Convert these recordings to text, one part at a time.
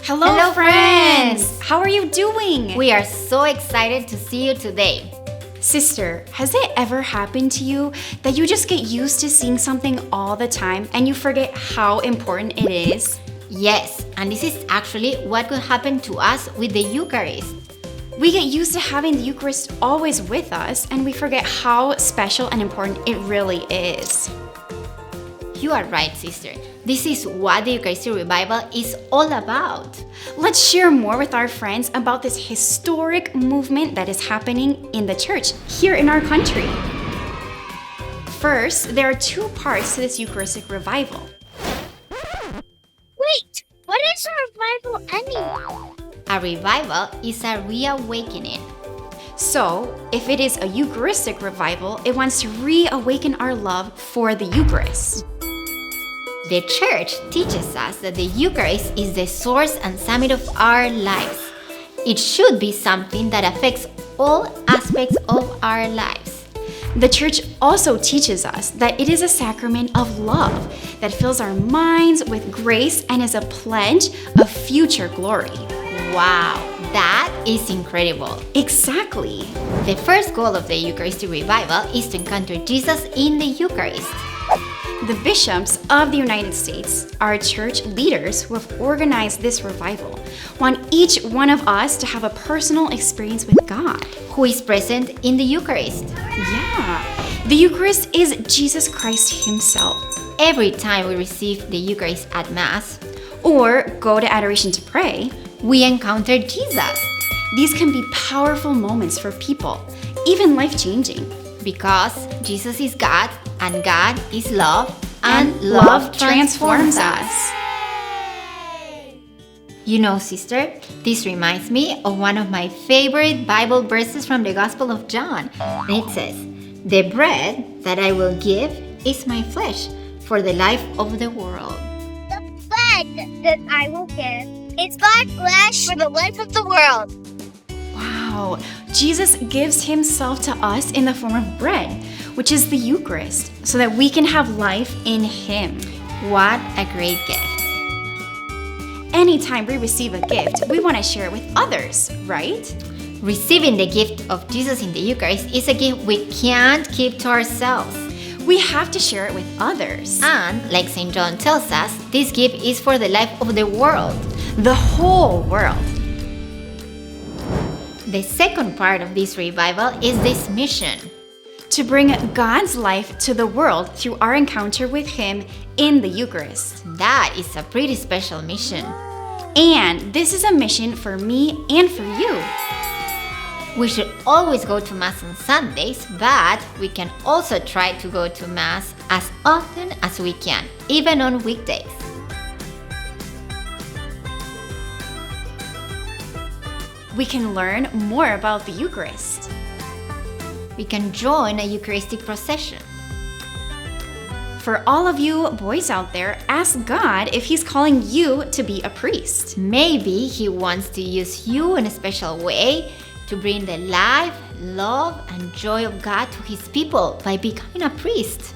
Hello, friends! How are you doing? We are so excited to see you today. Sister, has it ever happened to you that you just get used to seeing something all the time and you forget how important it is? Yes, and this is actually what could happen to us with the Eucharist. We get used to having the Eucharist always with us and we forget how special and important it really is. You are right, sister. This is what the Eucharistic revival is all about. Let's share more with our friends about this historic movement that is happening in the church here in our country. First, there are two parts to this Eucharistic revival. Wait, what is a revival anyway? A revival is a reawakening. So, if it is a Eucharistic revival, it wants to reawaken our love for the Eucharist. The Church teaches us that the Eucharist is the source and summit of our lives. It should be something that affects all aspects of our lives. The Church also teaches us that it is a sacrament of love that fills our minds with grace and is a pledge of future glory. Wow, that is incredible. Exactly. The first goal of the Eucharistic revival is to encounter Jesus in the Eucharist. The bishops of the United States, our church leaders who have organized this revival, want each one of us to have a personal experience with God, who is present in the Eucharist. Yeah, the Eucharist is Jesus Christ himself. Every time we receive the Eucharist at Mass, or go to adoration to pray, we encounter Jesus. These can be powerful moments for people, even life-changing. Because Jesus is God, and God is love, and love transforms us. You know, sister, this reminds me of one of my favorite Bible verses from the Gospel of John. And it says, "The bread that I will give is my flesh for the life of the world." The bread that I will give is my flesh for the life of the world. Wow, Jesus gives himself to us in the form of bread, which is the Eucharist, so that we can have life in him. What a great gift. Anytime we receive a gift, we want to share it with others, right? Receiving the gift of Jesus in the Eucharist is a gift we can't keep to ourselves. We have to share it with others. And, like St. John tells us, this gift is for the life of the world. The whole world. The second part of this revival is this mission. To bring God's life to the world through our encounter with him in the Eucharist. That is a pretty special mission. And this is a mission for me and for you. We should always go to Mass on Sundays, but we can also try to go to Mass as often as we can, even on weekdays. We can learn more about the Eucharist. We can join a Eucharistic procession. For all of you boys out there, ask God if he's calling you to be a priest. Maybe he wants to use you in a special way to bring the life, love, and joy of God to his people by becoming a priest.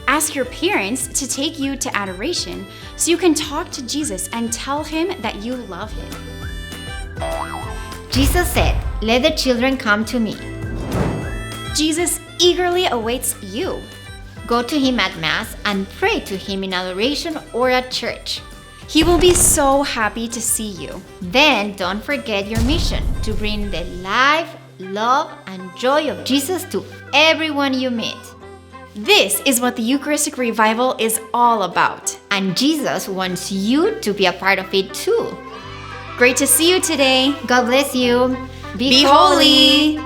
Ask your parents to take you to adoration so you can talk to Jesus and tell him that you love him. Jesus said, "Let the children come to me." Jesus eagerly awaits you. Go to him at Mass and pray to him in adoration or at church. He will be so happy to see you. Then don't forget your mission to bring the life, love, and joy of Jesus to everyone you meet. This is what the Eucharistic revival is all about. And Jesus wants you to be a part of it too. Great to see you today. God bless you. Be holy.